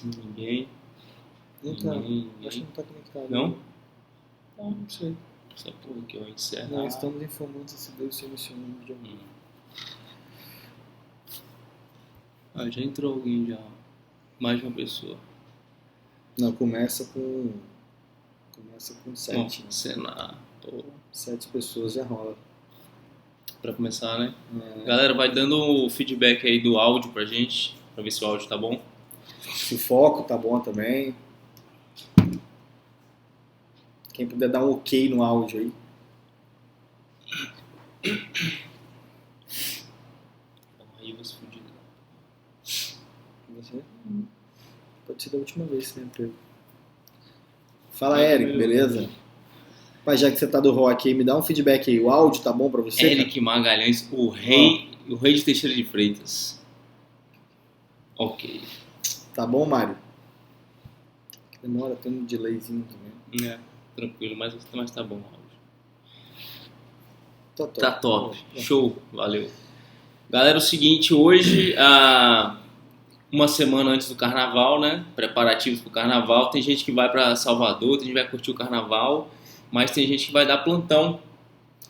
Ninguém. Não tá. Ninguém. Acho que não tá conectado. Não? Não sei. Essa porra aqui, ó, encerra. Nós estamos informando se Deus selecionando de alguém. Já entrou alguém já. Mais de uma pessoa. Não, começa com 7. Bom, Né? Senato. 7 pessoas já rola. Pra começar, né? Galera, vai dando o feedback aí do áudio pra gente. Pra ver se o áudio tá bom. Se o foco tá bom também. Quem puder dar um ok no áudio aí. Aí você fudido. Você? Pode ser da última vez, né, Pedro? Fala, Eric, beleza? Pai, já que você tá do rock aí, me dá um feedback aí. O áudio tá bom pra você? Eric Magalhães, o rei de Teixeira de Freitas. Ok. Tá bom, Mário? Demora, tem um delayzinho também. Tranquilo, mas tá bom o áudio. Tá top. Tá top. Show. Valeu. Galera, é o seguinte, hoje, uma semana antes do carnaval, né? Preparativos pro carnaval. Tem gente que vai pra Salvador, tem gente que vai curtir o carnaval, mas tem gente que vai dar plantão.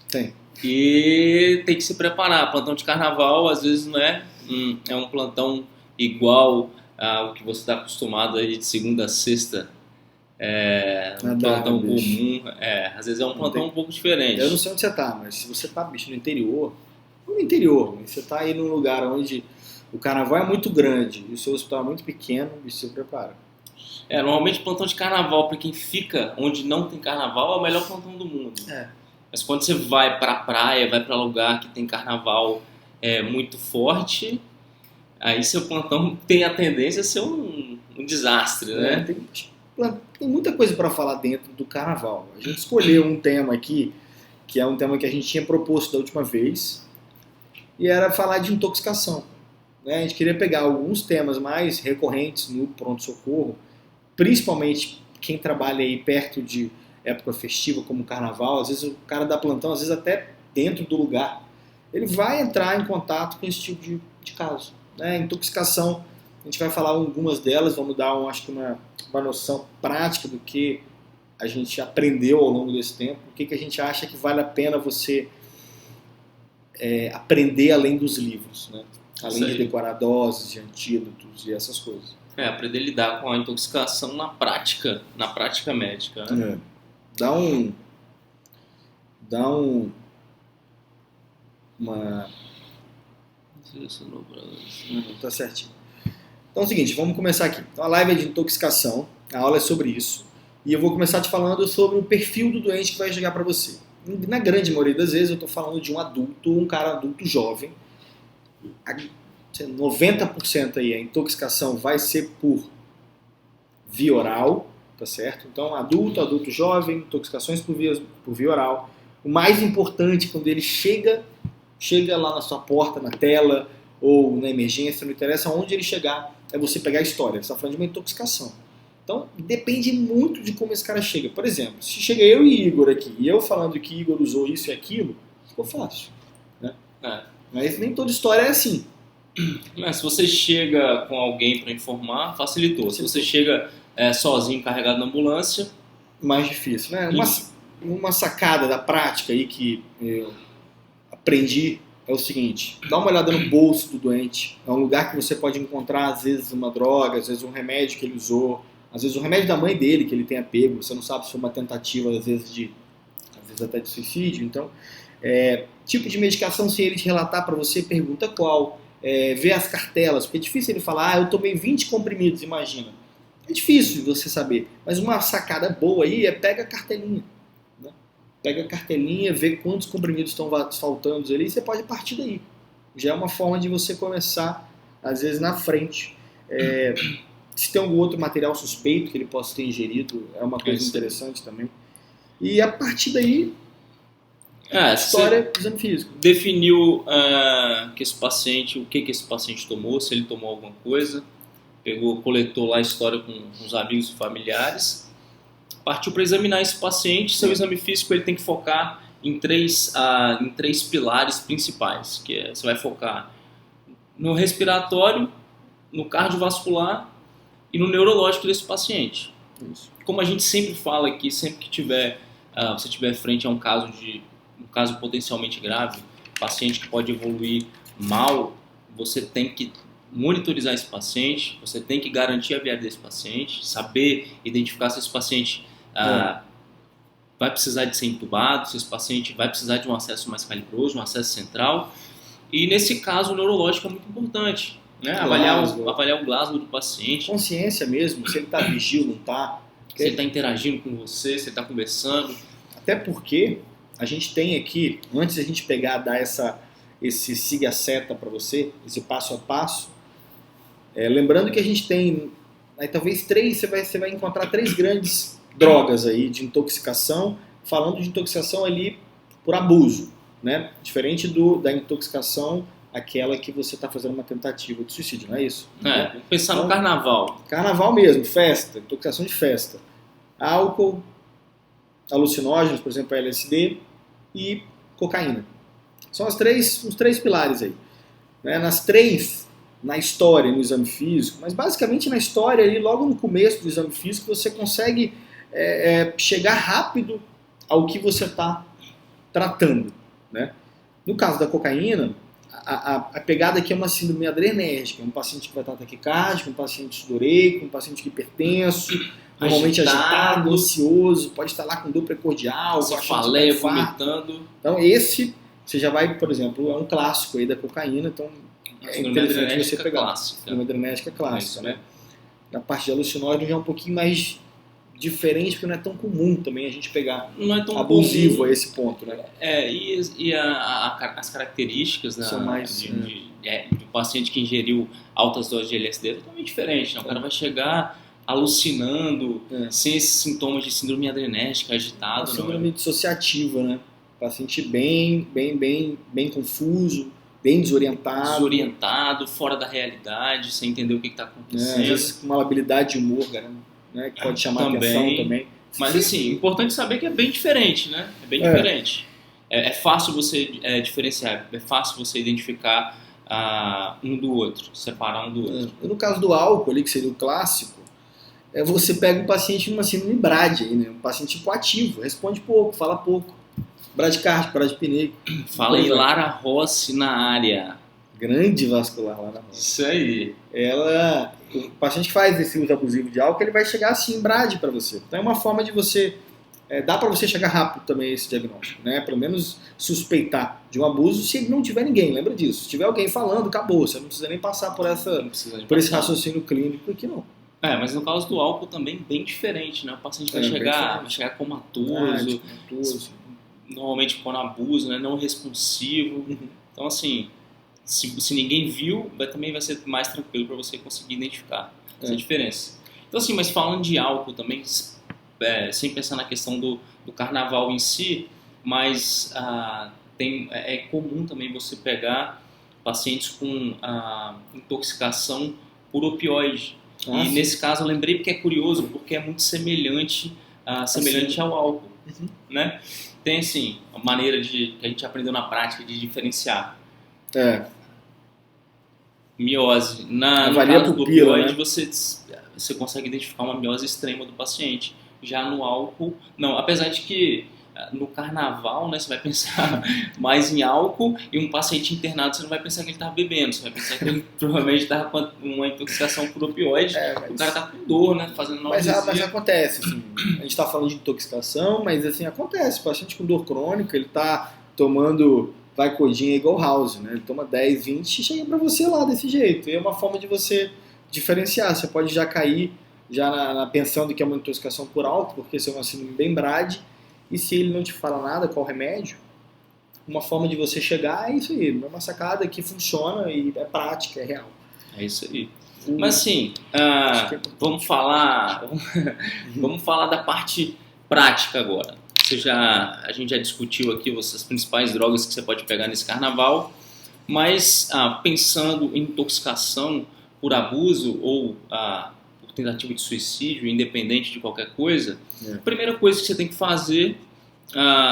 Tem. E tem que se preparar. Plantão de carnaval, às vezes, não é um plantão igual ao que você está acostumado aí de segunda a sexta. Um plantão comum. Às vezes é um plantão um pouco diferente. Eu não sei onde você tá, mas se você tá, bicho, no interior, você tá aí num lugar onde o carnaval é muito grande e o seu hospital é muito pequeno, bicho, se prepara. Normalmente plantão de carnaval, para quem fica onde não tem carnaval, é o melhor plantão do mundo. Mas quando você vai pra praia, vai pra lugar que tem carnaval muito forte, aí seu plantão tem a tendência a ser um desastre, né? Tem muita coisa para falar dentro do carnaval. A gente escolheu um tema aqui, que é um tema que a gente tinha proposto da última vez, e era falar de intoxicação. Né? A gente queria pegar alguns temas mais recorrentes no pronto-socorro, principalmente quem trabalha aí perto de época festiva como carnaval, às vezes o cara dá plantão, às vezes até dentro do lugar, ele vai entrar em contato com esse tipo de caso. Né? Intoxicação, a gente vai falar algumas delas, vamos dar acho que uma noção prática do que a gente aprendeu ao longo desse tempo, o que a gente acha que vale a pena você aprender além dos livros, né? Além de decorar doses, de antídotos e essas coisas. Aprender a lidar com a intoxicação na prática médica. Né? Dá uma... Tá certinho. Então é o seguinte, vamos começar aqui. Então, a live é de intoxicação, a aula é sobre isso. E eu vou começar te falando sobre o perfil do doente que vai chegar para você. Na grande maioria das vezes eu estou falando de um adulto, um cara adulto jovem. 90% aí a intoxicação vai ser por via oral, tá certo? Então adulto jovem, intoxicações por via oral. O mais importante quando ele chega lá na sua porta, na tela ou na emergência, não interessa onde ele chegar, é você pegar a história. Você está falando de uma intoxicação. Então, depende muito de como esse cara chega. Por exemplo, se chega eu e Igor aqui, e eu falando que Igor usou isso e aquilo, ficou fácil. Né? Mas nem toda história é assim. Mas se você chega com alguém para informar, facilitou. Se você chega sozinho, carregado na ambulância... Mais difícil, né? Uma sacada da prática aí que eu aprendi é o seguinte, dá uma olhada no bolso do doente. É um lugar que você pode encontrar, às vezes, uma droga, às vezes um remédio que ele usou, às vezes o remédio da mãe dele que ele tem apego, você não sabe se foi uma tentativa, às vezes até de suicídio. Então, tipo de medicação, se ele te relatar para você, pergunta qual, vê as cartelas, porque é difícil ele falar, eu tomei 20 comprimidos, imagina. É difícil de você saber, mas uma sacada boa aí pega a cartelinha. Né? Pega a cartelinha, vê quantos comprimidos estão faltando ali e você pode partir daí. Já é uma forma de você começar, às vezes, na frente. Se tem algum outro material suspeito que ele possa ter ingerido, é uma coisa interessante também. E a partir daí, história do exame físico. Definiu o que esse paciente tomou, se ele tomou alguma coisa, coletou lá a história com os amigos e familiares, partiu para examinar esse paciente. Seu exame físico ele tem que focar em três pilares principais, que você vai focar no respiratório, no cardiovascular e no neurológico desse paciente. Isso. Como a gente sempre fala aqui, sempre que você tiver frente a um caso potencialmente grave, paciente que pode evoluir mal, você tem que monitorizar esse paciente, você tem que garantir a vida desse paciente, saber identificar se esse paciente vai precisar de ser entubado, se esse paciente vai precisar de um acesso mais calibroso, um acesso central. E nesse caso, o neurológico é muito importante, né? Avaliar o Glasgow do paciente. Consciência mesmo, se ele está vigil, não está. Se ele está interagindo com você, se ele está conversando. Até porque a gente tem aqui, antes de a gente dar esse siga a seta para você, esse passo a passo, lembrando que a gente tem, talvez você vai encontrar 3 grandes drogas aí de intoxicação, falando de intoxicação ali por abuso, né? Diferente da intoxicação, aquela que você está fazendo uma tentativa de suicídio, não é isso? Vamos pensar no carnaval. Carnaval mesmo, festa, intoxicação de festa. Álcool, alucinógenos, por exemplo, LSD e cocaína. São os três pilares aí. Né? Nas 3, na história, no exame físico, mas basicamente na história, ali, logo no começo do exame físico, você consegue chegar rápido ao que você está tratando. Né? No caso da cocaína, a pegada aqui é uma síndrome adrenérgica, um paciente que vai estar taquicárdico, um paciente sudoreico, um paciente hipertenso, normalmente agitado, ansioso, pode estar lá com dor precordial, cefaleia, vomitando. Então esse, você já vai, por exemplo, é um clássico aí da cocaína, então é interessante você pegar. A síndrome adrenérgica clássica, né? Na parte de alucinógeno já é um pouquinho mais diferente, porque não é tão comum também a gente pegar não é tão abusivo comum. A esse ponto, né? As características são mais do paciente que ingeriu altas doses de LSD é totalmente diferente, né? O cara vai chegar alucinando, sem esses sintomas de síndrome adrenérgica, agitado. Síndrome dissociativa, né? Paciente bem confuso, bem desorientado, fora da realidade, sem entender o que está acontecendo. Às vezes com uma habilidade de humor, né? Que pode chamar atenção também. Mas assim, importante saber que é bem diferente, né? É bem diferente. É fácil você diferenciar, é fácil você identificar um do outro, separar um do outro. No caso do álcool, ali, que seria o clássico, você pega um paciente numa síndrome BRAD, aí, né? Um paciente hipoativo, responde pouco, fala pouco. Bradicárdico, bradipineico. Fala em Lara Rossi na área. Grande vascular Lara Rossi. Isso aí. O paciente que faz esse uso abusivo de álcool, ele vai chegar assim em BRAD para você. Então é uma forma de você... dá para você chegar rápido também a esse diagnóstico, né? Pelo menos suspeitar de um abuso se não tiver ninguém, lembra disso. Se tiver alguém falando, acabou. Você não precisa nem passar por esse raciocínio clínico aqui, não. Mas no caso do álcool também bem diferente, né? O paciente vai chegar comatoso, normalmente com abuso, né? Não responsivo. Então, assim, se ninguém viu, também vai ser mais tranquilo para você conseguir identificar essa diferença. Então, assim, mas falando de álcool também, sem pensar na questão do carnaval em si, mas é comum também você pegar pacientes com intoxicação por opioide. E nesse caso eu lembrei porque é curioso, porque é muito semelhante ao álcool, né? Tem assim, a maneira que a gente aprendeu na prática de diferenciar. Miose. No caso do opioide, né? Você consegue identificar uma miose extrema do paciente. Já no álcool, não. Apesar de que no carnaval, né, você vai pensar mais em álcool e um paciente internado, você não vai pensar que ele estava bebendo, você vai pensar que ele provavelmente estava com uma intoxicação por opioide, o cara está com dor, né, fazendo analgesia. Mas acontece, assim, a gente está falando de intoxicação, mas assim, acontece, o paciente com dor crônica, ele está tomando Vicodin igual House, né, ele toma 10, 20 e chega para você lá desse jeito, e é uma forma de você diferenciar, você pode já cair pensando que é uma intoxicação por álcool, porque isso é uma síndrome bem BRAD. E se ele não te fala nada, qual remédio, uma forma de você chegar é isso aí. É uma sacada que funciona e é prática, é real. É isso aí. Mas assim, vamos falar da parte prática agora. A gente já discutiu aqui as principais drogas que você pode pegar nesse carnaval, mas pensando em intoxicação por abuso ou por tentativa de suicídio, independente de qualquer coisa, a primeira coisa que você tem que fazer,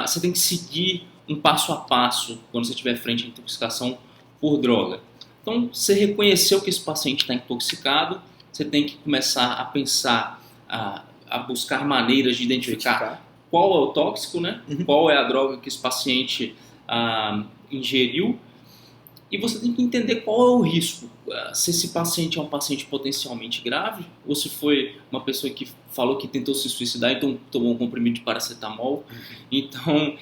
você tem que seguir um passo a passo quando você estiver frente à intoxicação por droga. Então, você reconheceu que esse paciente está intoxicado, você tem que começar a pensar, a buscar maneiras de identificar qual é o tóxico, né? Qual é a droga que esse paciente ingeriu, e você tem que entender qual é o risco. Se esse paciente é um paciente potencialmente grave, ou se foi uma pessoa que falou que tentou se suicidar, então tomou um comprimido de paracetamol. Então,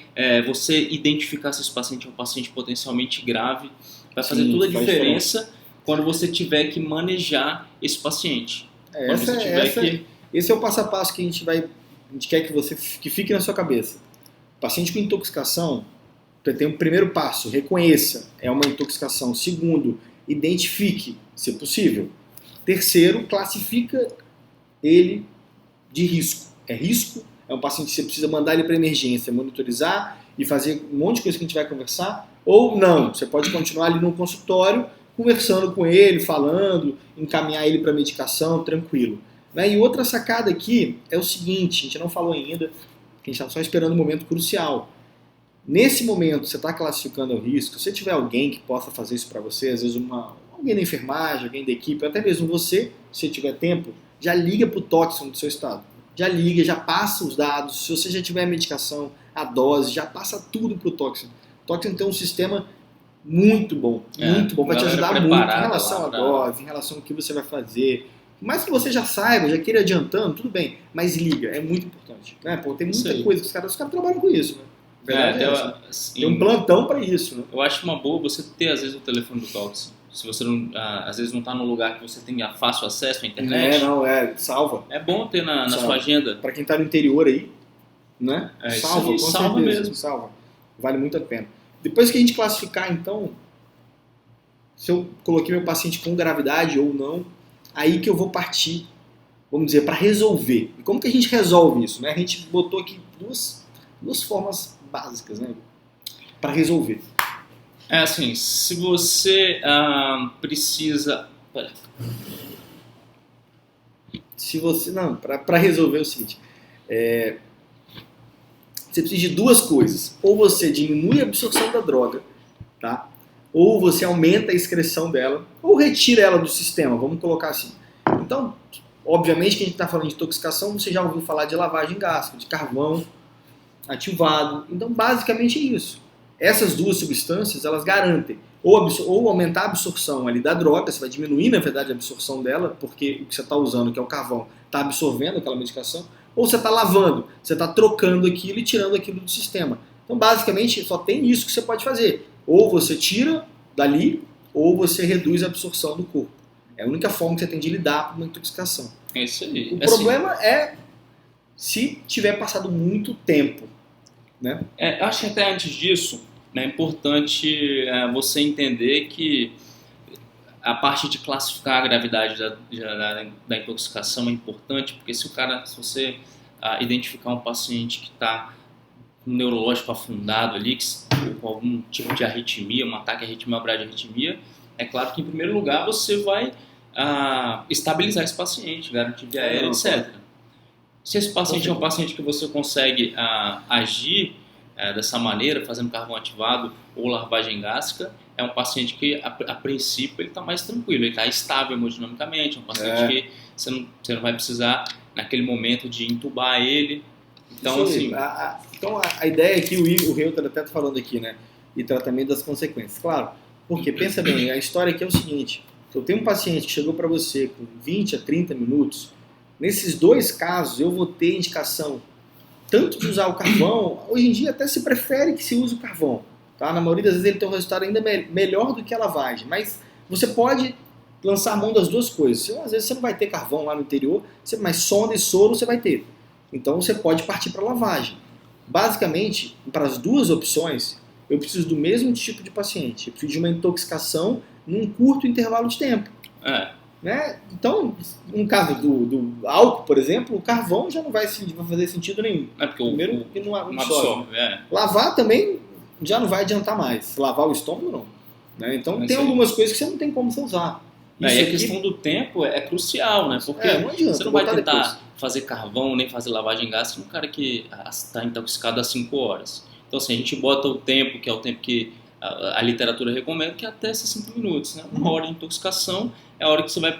você identificar se esse paciente é um paciente potencialmente grave vai fazer toda a diferença quando você tiver que manejar esse paciente. Esse é o passo a passo que a gente quer que fique na sua cabeça. Paciente com intoxicação, tem um primeiro passo, reconheça, é uma intoxicação. Segundo, identifique, se possível. Terceiro, classifica ele de risco. É risco, é um paciente que você precisa mandar ele para emergência, monitorizar e fazer um monte de coisa que a gente vai conversar, ou não, você pode continuar ali no consultório, conversando com ele, falando, encaminhar ele para medicação, tranquilo. E outra sacada aqui é o seguinte, a gente não falou ainda, a gente está só esperando um momento crucial. Nesse momento, você está classificando o risco, se tiver alguém que possa fazer isso para você, às vezes alguém da enfermagem, alguém da equipe, até mesmo você, se tiver tempo, já liga para o tóxico do seu estado. Já liga, já passa os dados, se você já tiver a medicação, a dose, já passa tudo para o tóxico. O tóxico tem um sistema muito bom, vai te ajudar muito em relação à dose, em relação ao que você vai fazer. Mais que você já saiba, já queira adiantando, tudo bem, mas liga, é muito importante. Né? Pô, tem muita coisa que os caras trabalham com isso, né? Tem um plantão para isso, né? Eu acho uma boa você ter, às vezes, o telefone do tóxico. Se você não, às vezes não está num lugar que você tenha fácil acesso à internet. Salva. É bom ter na sua agenda. Para quem está no interior aí, né? Salva, salva mesmo. Salva. Vale muito a pena. Depois que a gente classificar, então, se eu coloquei meu paciente com gravidade ou não, aí que eu vou partir, vamos dizer, para resolver. E como que a gente resolve isso? Né? A gente botou aqui duas formas básicas, né, para resolver. É assim, se você precisa... Se você... Não, para resolver é o seguinte, você precisa de duas coisas. Ou você diminui a absorção da droga, tá? Ou você aumenta a excreção dela, ou retira ela do sistema, vamos colocar assim. Então, obviamente que a gente está falando de intoxicação, você já ouviu falar de lavagem gástrica, de carvão ativado. Então, basicamente é isso. Essas duas substâncias, elas garantem ou aumentar a absorção ali da droga, você vai diminuir, na verdade, a absorção dela, porque o que você está usando, que é o carvão, está absorvendo aquela medicação, ou você está lavando, você está trocando aquilo e tirando aquilo do sistema. Então, basicamente, só tem isso que você pode fazer. Ou você tira dali, ou você reduz a absorção do corpo. É a única forma que você tem de lidar com uma intoxicação. É isso aí. O problema é se tiver passado muito tempo. Né? Acho que até antes disso, é importante você entender que a parte de classificar a gravidade da intoxicação é importante, porque se você identificar um paciente que está com o neurológico afundado ali, com algum tipo de arritmia, um ataque à arritmia, uma bradiarritmia, é claro que em primeiro lugar você vai estabilizar esse paciente, garantir via aérea, etc. Se esse paciente é um paciente que você consegue agir dessa maneira, fazendo carvão ativado ou lavagem gástrica, é um paciente que, a princípio, ele está mais tranquilo, ele está estável hemodinamicamente, é um paciente que você não vai precisar, naquele momento, de entubar ele. Então, assim... a ideia aqui, o Reuter até está falando aqui, né? E tratamento das consequências. Claro, porque, pensa bem, a história aqui é o seguinte, eu tenho um paciente que chegou para você com 20 a 30 minutos, nesses dois casos eu vou ter indicação tanto de usar o carvão, hoje em dia até se prefere que se use o carvão, tá? Na maioria das vezes ele tem um resultado ainda melhor do que a lavagem, mas você pode lançar a mão das duas coisas. Às vezes você não vai ter carvão lá no interior, mas sonda e soro você vai ter. Então você pode partir para a lavagem. Basicamente, para as duas opções, eu preciso do mesmo tipo de paciente. Eu preciso de uma intoxicação num curto intervalo de tempo. Né? Então, no caso do álcool, por exemplo, o carvão já não vai fazer sentido nenhum. Porque primeiro, que não absorve. Né? Lavar também já não vai adiantar mais. Lavar o estômago, não. Né? Então, tem algumas coisas que você não tem como você usar. E a questão do tempo é crucial, né? Porque não adianta, você não vai tentar fazer carvão nem fazer lavagem gástrica um cara que está intoxicado há 5 horas. Então, assim, a gente bota o tempo, que é o tempo que a literatura recomenda, que é até 60 minutos. Né? 1 hora de intoxicação é a hora que você vai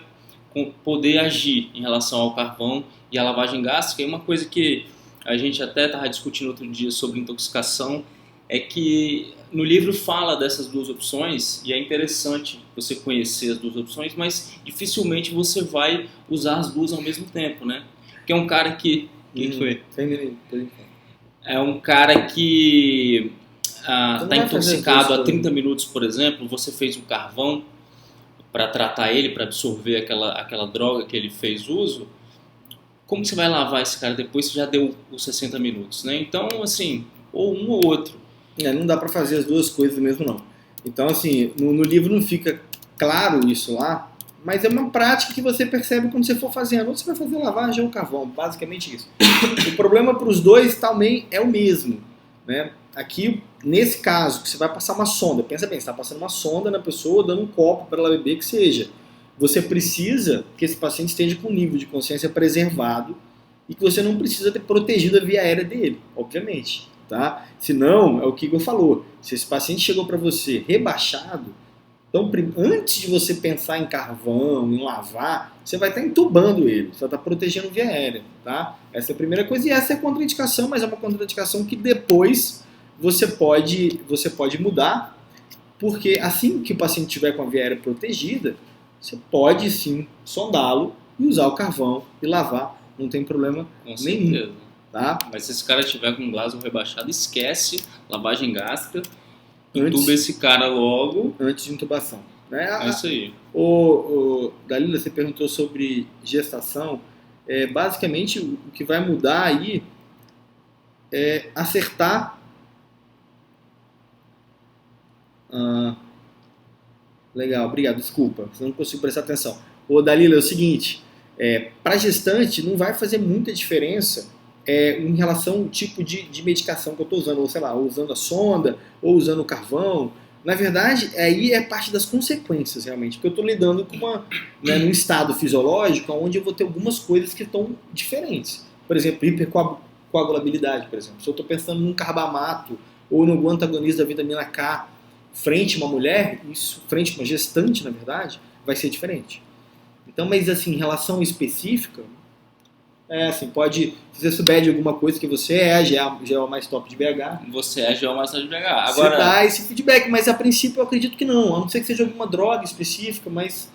poder agir em relação ao carvão e à lavagem gástrica. E uma coisa que a gente até estava discutindo outro dia sobre intoxicação é que no livro fala dessas duas opções e é interessante você conhecer as duas opções, mas dificilmente você vai usar as duas ao mesmo tempo, né? Porque é um cara que... Quem foi? É um cara que está intoxicado há 30 minutos, por exemplo, você fez um carvão para tratar ele, para absorver aquela droga que ele fez uso. Como você vai lavar esse cara depois se já deu os 60 minutos, né? Então, assim, ou um ou outro. Não dá para fazer as duas coisas mesmo, não. Então, assim, no livro não fica claro isso lá, mas é uma prática que você percebe quando você for fazendo. Ou você vai fazer lavagem ou carvão, basicamente isso. O problema para os dois também é o mesmo, né? Aqui, nesse caso, que você vai passar uma sonda, pensa bem, você está passando uma sonda na pessoa, dando um copo para ela beber, que seja. Você precisa que esse paciente esteja com um nível de consciência preservado e que você não precisa ter protegido a via aérea dele, obviamente. Tá? Senão, é o que Igor falou, se esse paciente chegou para você rebaixado, então antes de você pensar em carvão, em lavar, você vai estar entubando ele, você vai estar protegendo a via aérea. Tá? Essa é a primeira coisa e essa é a contraindicação, mas é uma contraindicação que depois você pode mudar, porque assim que o paciente estiver com a via aérea protegida, você pode sim sondá-lo e usar o carvão e lavar, não tem problema nenhum. Tá? Mas se esse cara tiver com Glasgow rebaixado, esquece lavagem gástrica, intuba esse cara logo. Antes de intubação. Né? É isso aí. Dalila, você perguntou sobre gestação. Basicamente, o que vai mudar aí é acertar. Legal, obrigado, desculpa, não consigo prestar atenção. Dalila, é o seguinte, para gestante não vai fazer muita diferença em relação ao tipo de medicação que eu estou usando, ou sei lá, ou usando a sonda, ou usando o carvão. Na verdade, aí é parte das consequências, realmente, porque eu estou lidando com num estado fisiológico onde eu vou ter algumas coisas que estão diferentes. Por exemplo, hipercoagulabilidade, por exemplo. Se eu estou pensando num carbamato ou no antagonista da vitamina K frente a uma mulher, isso frente a uma gestante, na verdade, vai ser diferente. Então, mas assim, em relação específica, assim, pode, se você souber de alguma coisa que você já é o mais top de BH. Você já é o mais top de BH. Agora, você dá esse feedback, mas a princípio eu acredito que não, a não ser que seja alguma droga específica, mas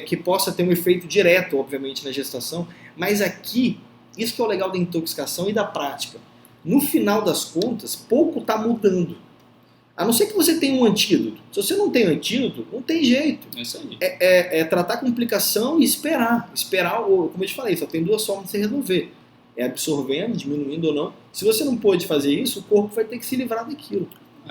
que possa ter um efeito direto, obviamente, na gestação. Mas aqui, isso que é o legal da intoxicação e da prática. No final das contas, pouco está mudando. A não ser que você tenha um antídoto. Se você não tem antídoto, não tem jeito. É isso aí. Tratar a complicação e esperar. Como eu te falei, só tem duas formas de você resolver. É absorvendo, diminuindo ou não. Se você não pode fazer isso, o corpo vai ter que se livrar daquilo.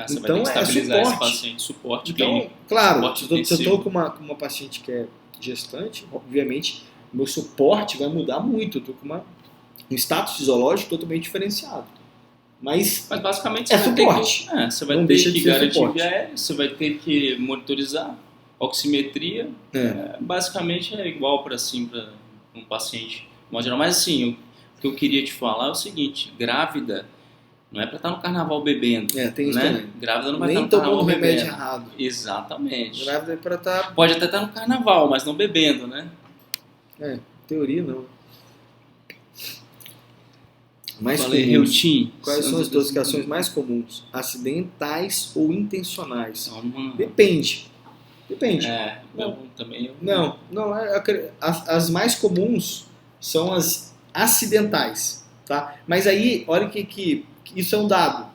Você vai ter que estabilizar esse paciente. Suporte então, claro, se eu estou com uma paciente que é gestante, obviamente, meu suporte vai mudar muito. Eu estou com um status fisiológico totalmente diferenciado. Mas basicamente você vai suporte. Você vai ter que garantir via aérea, você vai ter que monitorizar, oximetria. Basicamente é igual para um paciente. Mas assim, o que eu queria te falar é o seguinte: grávida não é para estar no carnaval bebendo. Tem isso também. Grávida não vai nem estar no carnaval bebendo. Nem tomando remédio bebendo. errado. Exatamente. Grávida é para estar... Pode até estar no carnaval, mas não bebendo, né? Teoria não. Quais são as intoxicações mais comuns? Acidentais ou intencionais? Depende. As mais comuns são as acidentais, tá? Mas aí, olha que isso é um dado.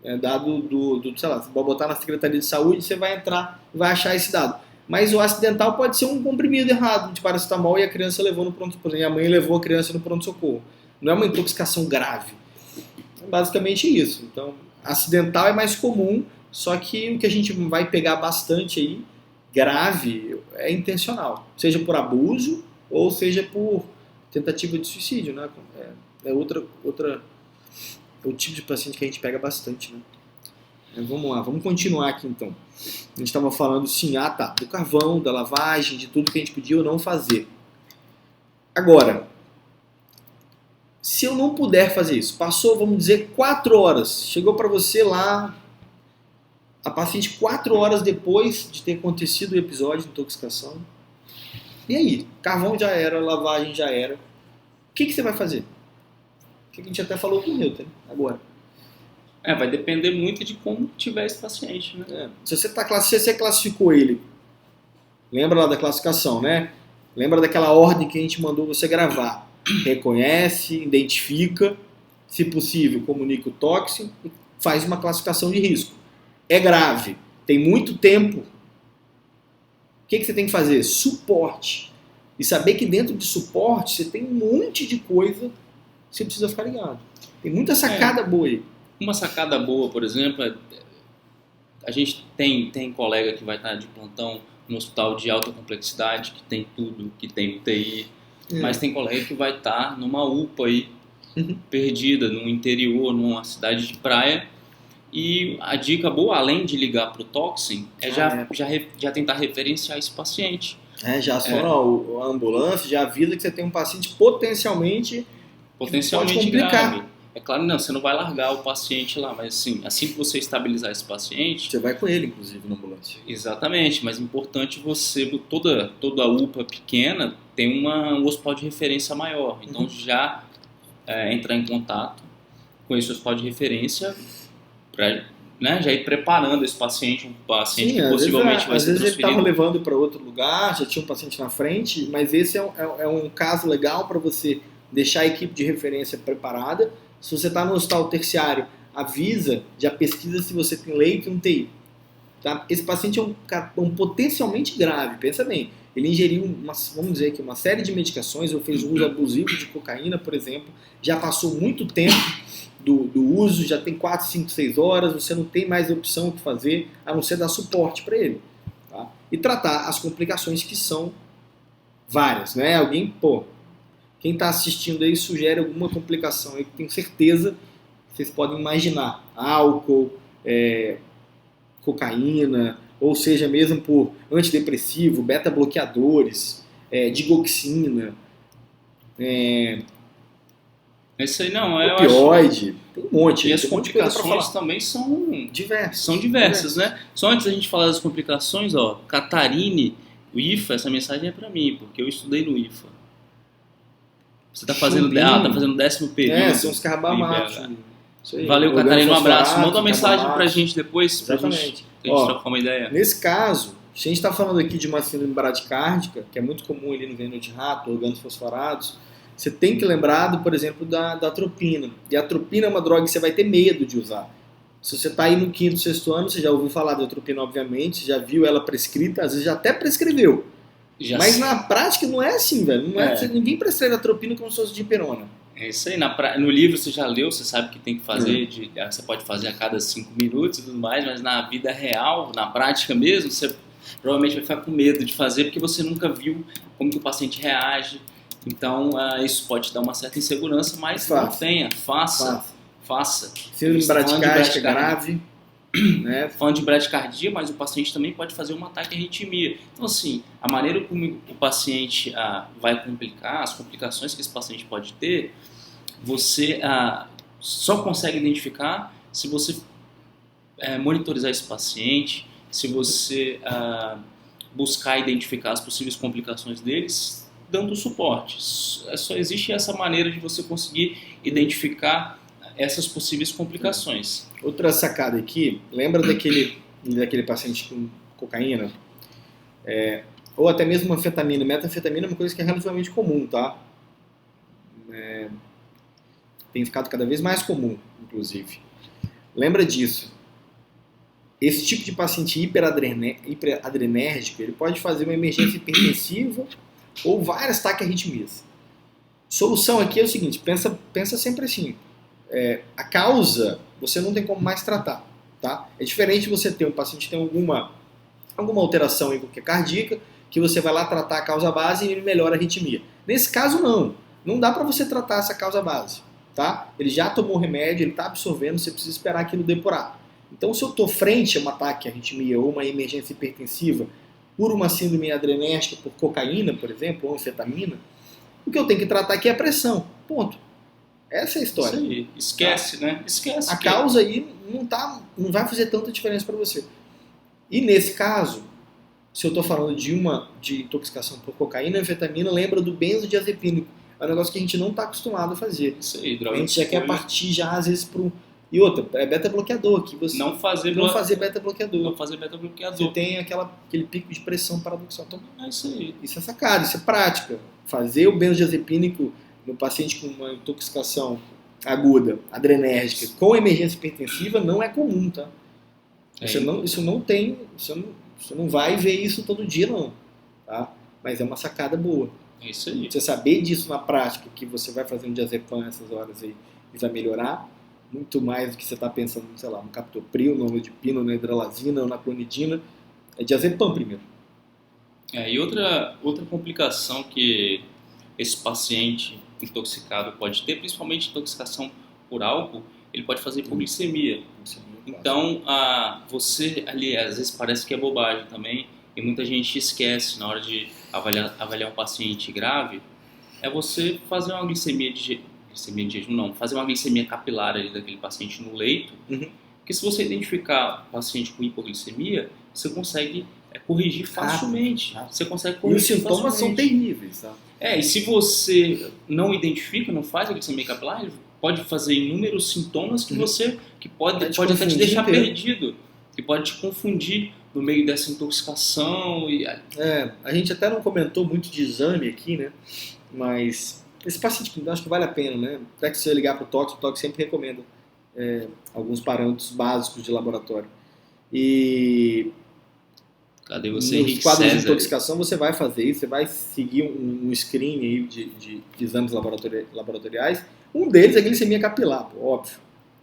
É dado sei lá, você vai botar na Secretaria de Saúde, você vai entrar e vai achar esse dado. Mas o acidental pode ser um comprimido errado de paracetamol e a criança levou no pronto-socorro. E a mãe levou a criança no pronto-socorro. Não é uma intoxicação grave. É basicamente isso. Então, acidental é mais comum, só que o que a gente vai pegar bastante aí, grave, é intencional. Seja por abuso ou seja por tentativa de suicídio, né? É o tipo de paciente que a gente pega bastante, né? Vamos lá, vamos continuar aqui então. A gente estava falando sim, do carvão, da lavagem, de tudo que a gente podia ou não fazer. Agora, se eu não puder fazer isso, passou, vamos dizer, 4 horas, chegou para você lá, a paciente 4 horas depois de ter acontecido o episódio de intoxicação, E aí? Carvão já era, lavagem já era. O que você vai fazer? O que a gente até falou com o Newton agora. Vai depender muito de como tiver esse paciente, né? Se você classificou ele, lembra lá da classificação, né? Lembra daquela ordem que a gente mandou você gravar. Reconhece, identifica, se possível, comunica o tóxico e faz uma classificação de risco. É grave, tem muito tempo. O que você tem que fazer? Suporte. E saber que dentro de suporte você tem um monte de coisa que você precisa ficar ligado. Tem muita sacada boa aí. Uma sacada boa, por exemplo, a gente tem colega que vai estar de plantão no hospital de alta complexidade, que tem tudo, que tem UTI, mas tem colega que vai estar numa UPA aí, perdida, no interior, numa cidade de praia, e a dica boa, além de ligar para o Toxin, é já tentar referenciar esse paciente. Já aciona a ambulância, já avisa que você tem um paciente potencialmente pode complicar. Grave. É claro, não, você não vai largar o paciente lá, mas assim que você estabilizar esse paciente... Você vai com ele, inclusive, na ambulância. Exatamente, mas é importante você... Toda a UPA pequena tem um hospital de referência maior. Então, já entrar em contato com esse hospital de referência para já ir preparando esse paciente, um paciente que possivelmente vai ser transferido. Às vezes ele estava levando para outro lugar, já tinha um paciente na frente, mas esse é um caso legal para você deixar a equipe de referência preparada. Se você está no hospital terciário, avisa, já pesquisa se você tem leito e um TI. Tá? Esse paciente é um potencialmente grave, pensa bem. Ele ingeriu, vamos dizer aqui, uma série de medicações, ou fez uso abusivo de cocaína, por exemplo, já passou muito tempo do uso, já tem 4, 5, 6 horas, você não tem mais opção o que fazer, a não ser dar suporte para ele. Tá? E tratar as complicações que são várias. Né? Quem está assistindo aí sugere alguma complicação aí que tenho certeza que vocês podem imaginar. Álcool, cocaína, ou seja, mesmo por antidepressivo, beta-bloqueadores, digoxina, isso aí não, opioide, tem um monte. E as complicações também são diversas, né? Só antes da gente falar das complicações, Catarine, o IFA, essa mensagem é para mim, porque eu estudei no IFA. Você tá fazendo 10º período. São os carbamatos. Valeu, Catarina, um abraço. Manda uma mensagem pra gente depois, pra gente trocar uma ideia. Nesse caso, a gente está falando aqui de uma síndrome bradicárdica, que é muito comum ali no veneno de rato, organos fosforados. Você tem que lembrar, por exemplo, da atropina. E a atropina é uma droga que você vai ter medo de usar. Se você está aí no 5º, 6º ano, você já ouviu falar da atropina, obviamente, você já viu ela prescrita, às vezes já até prescreveu. Mas na prática não é assim, velho. Ninguém prescreve atropina como se fosse dipirona. É isso aí. No livro você já leu, você sabe que tem que fazer, você pode fazer a cada 5 minutos e tudo mais, mas na vida real, na prática mesmo, você provavelmente vai ficar com medo de fazer porque você nunca viu como que o paciente reage. Então, isso pode te dar uma certa insegurança, mas não tenha, faça. Síndrome bradicárdica grave. Né? Falando de bradicardia, mas o paciente também pode fazer um ataque à arritmia. Então, assim, a maneira como o paciente vai complicar, as complicações que esse paciente pode ter, você só consegue identificar se você monitorizar esse paciente, se você buscar identificar as possíveis complicações deles, dando suporte. Só existe essa maneira de você conseguir identificar essas possíveis complicações. Outra sacada aqui, lembra daquele paciente com cocaína? Ou até mesmo anfetamina. Metanfetamina é uma coisa que é relativamente comum, tá? Tem ficado cada vez mais comum, inclusive. Lembra disso. Esse tipo de paciente hiperadrenérgico, ele pode fazer uma emergência hipertensiva ou várias taquiarritmias. Solução aqui é o seguinte, pensa sempre assim. A causa você não tem como mais tratar, tá? É diferente você ter um paciente que tem alguma alteração cardíaca, que você vai lá tratar a causa base e ele melhora a arritmia. Nesse caso não dá para você tratar essa causa base, tá? Ele já tomou remédio, ele está absorvendo, você precisa esperar aquilo depurar. Então, se eu estou frente a um ataque à arritmia ou uma emergência hipertensiva por uma síndrome adrenérgica por cocaína, por exemplo, ou anfetamina, o que eu tenho que tratar aqui é a pressão, ponto. Essa é a história. Isso aí. Esquece, tá? Né? Esquece. A causa aí não vai fazer tanta diferença para você. E nesse caso, Se eu estou falando de intoxicação por cocaína, anfetamina, lembra do benzodiazepínico. É um negócio que a gente não está acostumado a fazer. Isso aí, droga. A gente já quer partir já, às vezes, para E outra, é beta-bloqueador. Que você não fazer beta-bloqueador. Não fazer beta-bloqueador. Você tem aquele pico de pressão paradoxal. Então, é isso aí. Isso é sacada, isso é prática. Fazer o benzodiazepínico no paciente com uma intoxicação aguda, adrenérgica, com emergência hipertensiva, não é comum, tá? Você não vai ver isso todo dia, não. Tá? Mas é uma sacada boa. É isso aí. Você saber disso na prática, que você vai fazer um diazepam essas horas aí e vai melhorar, muito mais do que você está pensando, sei lá, no captopril, no amlodipino, na hidralazina ou na clonidina, é diazepam primeiro. E outra complicação que esse paciente intoxicado pode ter, principalmente intoxicação por álcool, ele pode fazer hipoglicemia. Então, você ali, às vezes parece que é bobagem também, e muita gente esquece na hora de avaliar um paciente grave, é você fazer uma glicemia de jejum, não, fazer uma glicemia capilar ali daquele paciente no leito, porque se você identificar o paciente com hipoglicemia, você consegue corrigir facilmente. Você consegue corrigir. E os sintomas são terríveis, tá? E se você não identifica, não faz a glicemia capilar, ele pode fazer inúmeros sintomas que pode até te deixar perdido, que pode te confundir no meio dessa intoxicação. A gente até não comentou muito de exame aqui, né? Mas esse paciente, acho que vale a pena, né? Até que se você ligar para o Tox sempre recomenda alguns parâmetros básicos de laboratório. E cadê você, nos quadros de intoxicação você vai fazer isso, você vai seguir um screen aí de exames laboratoriais. Um deles é a glicemia capilar, óbvio.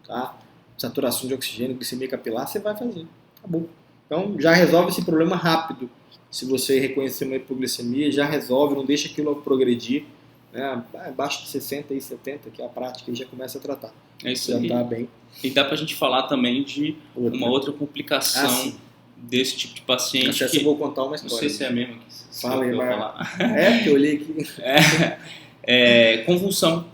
Tá? Saturação de oxigênio, glicemia capilar, você vai fazer. Acabou. Então já resolve esse problema rápido. Se você reconhecer uma hipoglicemia, já resolve, não deixa aquilo progredir. Né? Abaixo de 60 e 70, que é a prática, e já começa a tratar. É isso já aí. Tá bem. E dá pra gente falar também de uma outra complicação desse tipo de paciente. Eu vou contar uma história. Não sei se é a mesma. Fala aí, porque eu olhei aqui. Convulsão.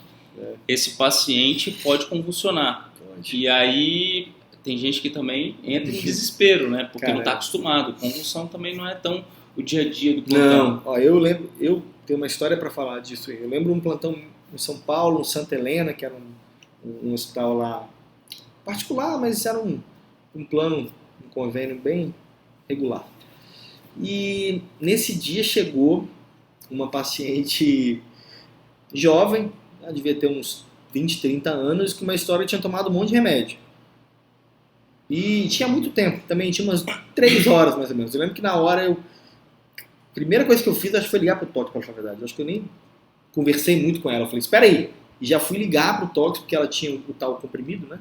Esse paciente pode convulsionar. E aí tem gente que também entra em desespero, né? Porque não está acostumado. Convulsão também não é tão o dia a dia do plantão. Não, eu tenho uma história para falar disso aí. Eu lembro um plantão em São Paulo, em Santa Helena, que era um hospital lá particular, mas era um plano, um convênio bem regular. E nesse dia chegou uma paciente jovem, ela devia ter uns 20, 30 anos, com uma história que tinha tomado um monte de remédio. E tinha muito tempo, também tinha umas 3 horas mais ou menos. Eu lembro que na hora a primeira coisa que eu fiz, acho que foi ligar pro Tox, pra falar a verdade. Acho que eu nem conversei muito com ela. Eu falei, espera aí. E já fui ligar pro Tox, porque ela tinha o tal comprimido, né?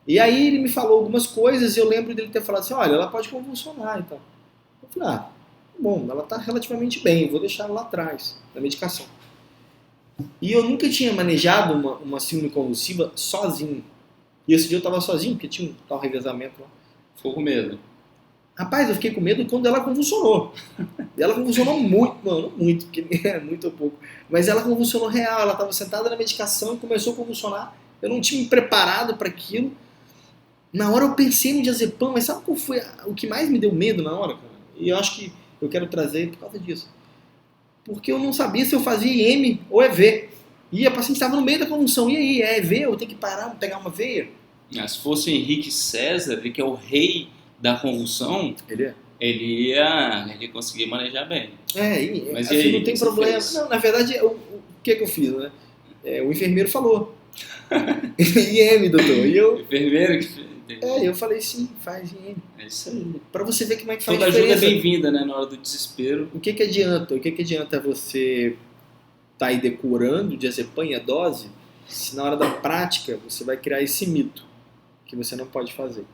E aí ele me falou algumas coisas e eu lembro dele ter falado assim, olha, ela pode convulsionar e tal. Eu falei, bom, ela tá relativamente bem, eu vou deixar ela lá atrás, na medicação. E eu nunca tinha manejado uma síndrome convulsiva sozinho. E esse dia eu tava sozinho, porque tinha um tal revezamento lá. Ficou com medo? Rapaz, eu fiquei com medo quando ela convulsionou. E ela convulsionou muito, não muito, porque é muito ou pouco. Mas ela convulsionou real, ela estava sentada na medicação e começou a convulsionar. Eu não tinha me preparado para aquilo. Na hora eu pensei no diazepam, mas sabe qual foi o que mais me deu medo na hora, cara? E eu acho que eu quero trazer por causa disso. Porque eu não sabia se eu fazia IM ou EV. E a paciente estava no meio da convulsão. E aí, é EV? Eu tenho que parar, pegar uma veia? Se fosse o Henrique César, ele que é o rei da convulsão, ele ia conseguir manejar bem. Mas assim, não tem problema. Não, na verdade, o que eu fiz, né? O enfermeiro falou. IM, doutor. E eu... Enfermeiro que fez. Eu falei sim, faz IM. É isso aí. Pra você ver como é que faz toda diferença. Toda ajuda é bem-vinda, né? Na hora do desespero. O que adianta? O que adianta você tá aí decorando o diazepam e a dose, se na hora da prática você vai criar esse mito que você não pode fazer?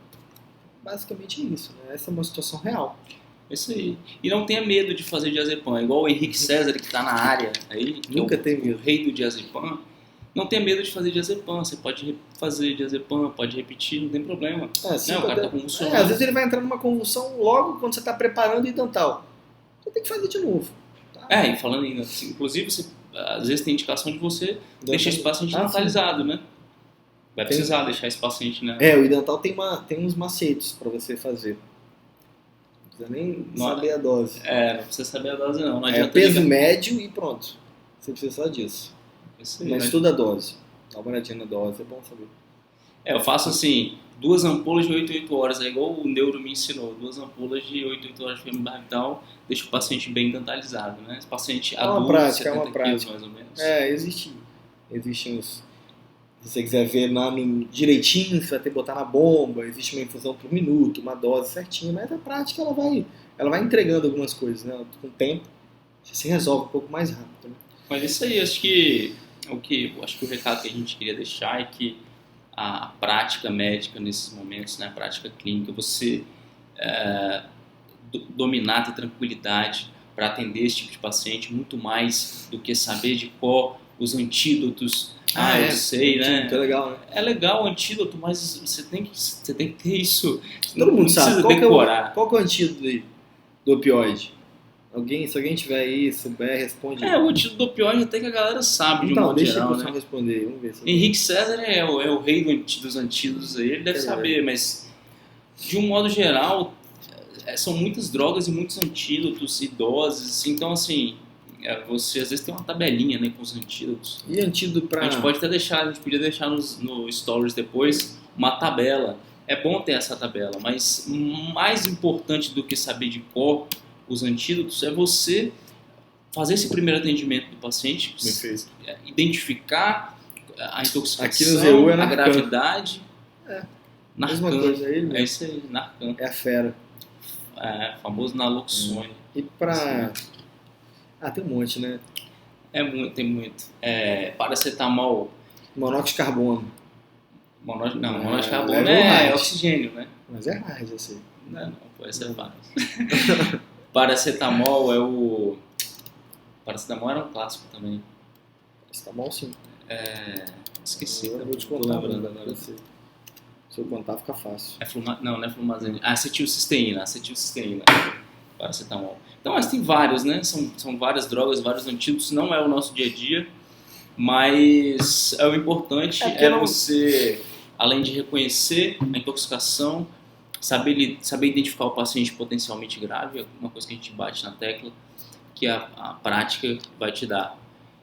Basicamente isso, né? Essa é uma situação real. Isso aí. E não tenha medo de fazer diazepam. É igual o Henrique César que está na área aí, que nunca tem medo. O rei do diazepam. Não tenha medo de fazer diazepam. Você pode fazer diazepam, pode repetir, não tem problema. O cara tá convulsionando. Às vezes ele vai entrar numa convulsão logo quando você está preparando o idental. Você tem que fazer de novo. Tá? E falando ainda, inclusive, você, às vezes tem indicação de você deixar esse paciente dentalizado, né? Vai precisar deixar esse paciente, né? O idental tem uns macetes para você fazer. precisa nem Não- saber a dose. Não precisa saber a dose não. Não É adianta peso ligar. médio e pronto. Você precisa só disso. Isso aí, Mas né? estuda a dose. Dá uma olhadinha na dose, é bom saber. Eu faço assim, 2 ampolas de 8 em 8 horas, é igual o neuro me ensinou, 2 ampolas de 8 em 8 horas de femibarbital, deixa o paciente bem dentalizado, né? Esse paciente É uma adulto, prática, é 70 uma quilos prática. mais ou menos. Existem os... Se você quiser ver lá direitinho, você vai ter que botar na bomba, existe uma infusão por minuto, uma dose certinha, mas a prática ela vai entregando algumas coisas, né? Com o tempo, você se resolve um pouco mais rápido. Né? Mas isso aí, acho que o recado que a gente queria deixar é que a prática médica nesses momentos, né, a prática clínica, você dominar, ter tranquilidade para atender esse tipo de paciente, muito mais do que saber de cor os antídotos. Eu sei, né? É legal, né? É legal o antídoto, mas você tem que ter isso. Todo mundo não sabe. precisa decorar. Qual que é o antídoto do opioide? Se alguém tiver aí, souber, responde. O antídoto do opioide até que a galera sabe de um Então, modo deixa geral, o pessoal né? responder. Vamos ver. Henrique César é o rei dos antídotos aí, ele deve saber, mas de um modo geral são muitas drogas e muitos antídotos e doses, então assim, você às vezes tem uma tabelinha, né, com os antídotos. E antídoto pra... A gente podia deixar no stories depois uma tabela. É bom ter essa tabela, mas mais importante do que saber de cor os antídotos é você fazer esse primeiro atendimento do paciente, identificar a intoxicação, aqui no ZU é a Narcan. gravidade. Mesma Narcan. coisa, ele É isso aí, Narcan. é a fera. Famoso Naloxone. E pra... tem um monte, né? Tem muito. Paracetamol. Monóxido de carbono. Monóxido de carbono level é hard. oxigênio, né? Mas é hard, eu sei. Não, pode ser fácil. Paracetamol é o... Paracetamol era um clássico também. Paracetamol, sim. Esqueci. Eu vou te tô contar, lembrando mano. agora. Se eu contar, fica fácil. Não é flumazine. Acetilcisteína. Paracetamol. Então, mas tem vários, né? São várias drogas, vários antídotos. Não é o nosso dia a dia, mas o importante você, além de reconhecer a intoxicação, saber identificar o paciente potencialmente grave, é uma coisa que a gente bate na tecla, que a prática vai te dar.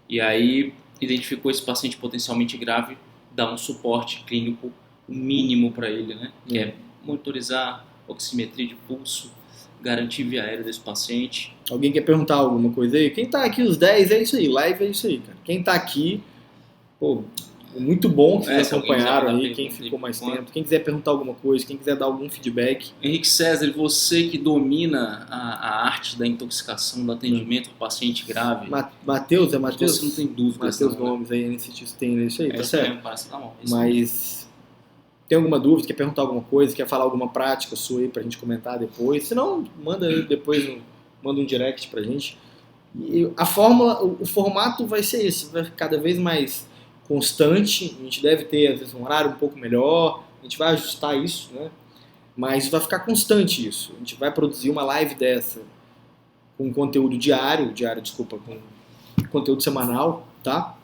E aí, identificou esse paciente potencialmente grave, dá um suporte clínico mínimo para ele, né? Que é monitorizar oximetria de pulso, garantir via aérea desse paciente. Alguém quer perguntar alguma coisa aí? Quem tá aqui, os 10, é isso aí. Live é isso aí, cara. Quem tá aqui, pô, muito bom que vocês acompanharam aí, quem ficou mais tempo. Quem quiser perguntar alguma coisa, quem quiser dar algum feedback. Henrique César, você que domina a arte da intoxicação, do atendimento do paciente grave. Matheus, é Matheus? Você não tem dúvida. Matheus Gomes aí, NCT tem isso aí, tá certo? Mesmo, parece que tá bom. Mas tem alguma dúvida, quer perguntar alguma coisa, quer falar alguma prática sua aí pra gente comentar depois? Se não, manda aí depois, manda um direct pra gente. E a fórmula, o formato vai ser esse, vai ficar cada vez mais constante, a gente deve ter às vezes um horário um pouco melhor, a gente vai ajustar isso, né? Mas vai ficar constante isso. A gente vai produzir uma live dessa com conteúdo com conteúdo semanal, tá?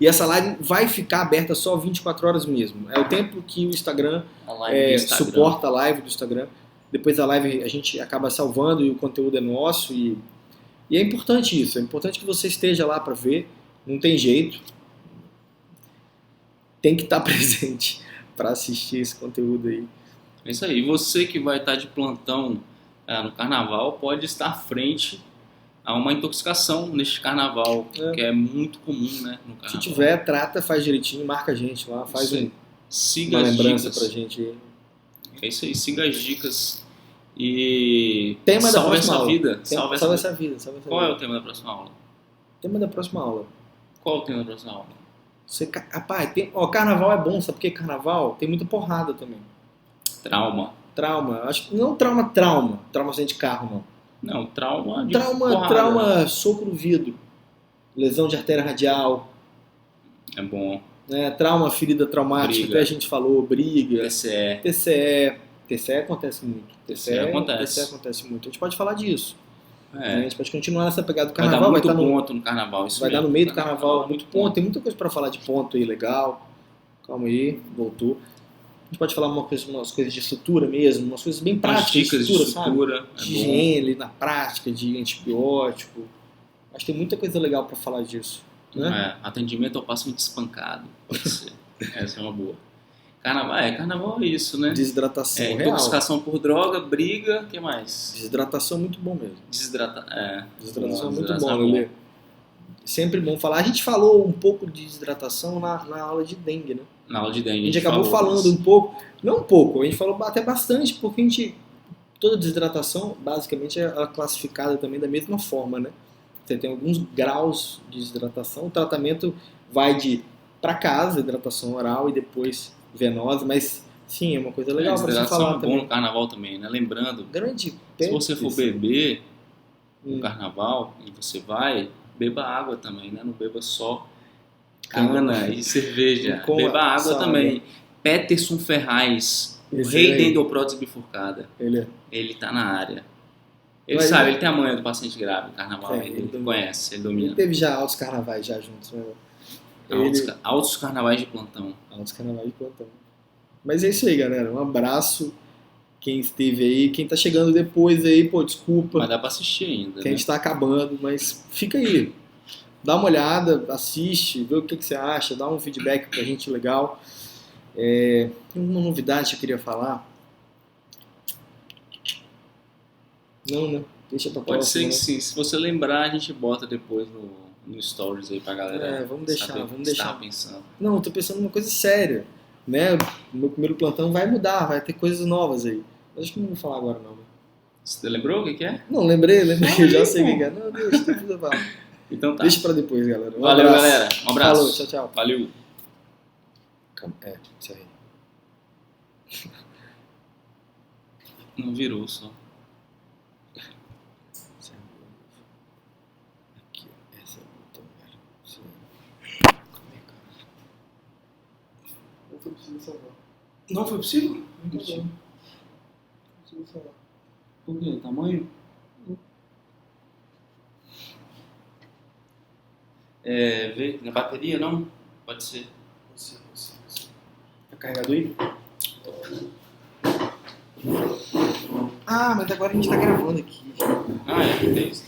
E essa live vai ficar aberta só 24 horas mesmo. É o tempo que o Instagram, suporta a live do Instagram. Depois a live a gente acaba salvando e o conteúdo é nosso. E é importante isso. É importante que você esteja lá para ver. Não tem jeito. Tem que estar presente para assistir esse conteúdo aí. É isso aí. E você que vai estar de plantão no carnaval pode estar à frente a uma intoxicação neste carnaval, que é muito comum, né, no carnaval. Se tiver, trata, faz direitinho, marca a gente lá, faz siga uma as lembrança dicas pra gente aí. É isso aí, siga as dicas e tema salve essa vida. Salve essa vida. Qual é o tema da próxima aula? Tema da próxima aula. Qual é o tema da próxima aula? Rapaz, carnaval é bom, sabe por que carnaval? Tem muita porrada também. Trauma. Acho que não trauma acidente de carro, não. Não, trauma de trauma, soco no vidro, lesão de artéria radial. É bom. Trauma, ferida traumática, até a gente falou, briga. TCE acontece muito. TCE acontece muito. A gente pode falar disso. A gente pode continuar nessa pegada do carnaval. Vai dar muito ponto no carnaval. Isso vai dar no meio do carnaval, muito ponto. Tem muita coisa pra falar de ponto aí, legal. Calma aí, voltou. gente pode falar umas coisas de estrutura mesmo, umas coisas bem práticas dicas de estrutura, sabe? De higiene na prática, de antibiótico. Acho que tem muita coisa legal para falar disso. Né? Atendimento ao paciente espancado, pode ser. Essa é uma boa. Carnaval é isso, né? Desidratação real. Intoxicação por droga, briga, o que mais? Desidratação é muito bom mesmo. Desidratação é muito bom, Lelê. Sempre bom falar. A gente falou um pouco de desidratação na aula de dengue, né? Na aula de dengue. A gente acabou falando um pouco, não um pouco, a gente falou até bastante, porque toda desidratação, basicamente, é classificada também da mesma forma, né? Você tem alguns graus de desidratação, o tratamento vai de para casa, hidratação oral e depois venosa, mas sim, é uma coisa legal para você falar é bom também. No carnaval também, né? Lembrando, se você for beber no carnaval e você vai, beba água também, né? Não beba só cana e cerveja. Beba água também. Peterson Ferraz, o rei da endoprótese bifurcada. Ele tá na área. Ele sabe, ele tem a manha do paciente grave no carnaval, ele conhece, ele domina. Ele teve já altos carnavais já juntos, né? Altos carnavais de plantão. Altos carnavais de plantão. Mas é isso aí, galera. Um abraço. Quem esteve aí, quem tá chegando depois aí, pô, desculpa. Mas dá pra assistir ainda. Que a gente tá acabando, mas fica aí. Dá uma olhada, assiste, vê o que você acha, dá um feedback pra gente legal. Uma novidade que eu queria falar. Não, né? Deixa pra próxima. Pode ser que sim. Se você lembrar, a gente bota depois no Stories aí pra galera. Vamos deixar. Tá pensando. Não, eu tô pensando numa coisa séria. Né? O meu primeiro plantão vai mudar, vai ter coisas novas aí. Mas acho que não vou falar agora não. Você lembrou o que é? Não, lembrei, eu já sei o que é. Não, deixa, tem que levar. Então tá. Deixa pra depois, galera. Valeu, galera. Um abraço. Falou, tchau. Valeu. Isso aí. Não virou só. Aqui, essa é o botão, velho. Não foi possível salvar. Não foi possível? Não foi possível salvar. Por quê? Tamanho? Vê na bateria, não? Pode ser. Tá carregado aí? Mas agora a gente tá gravando aqui. É isso.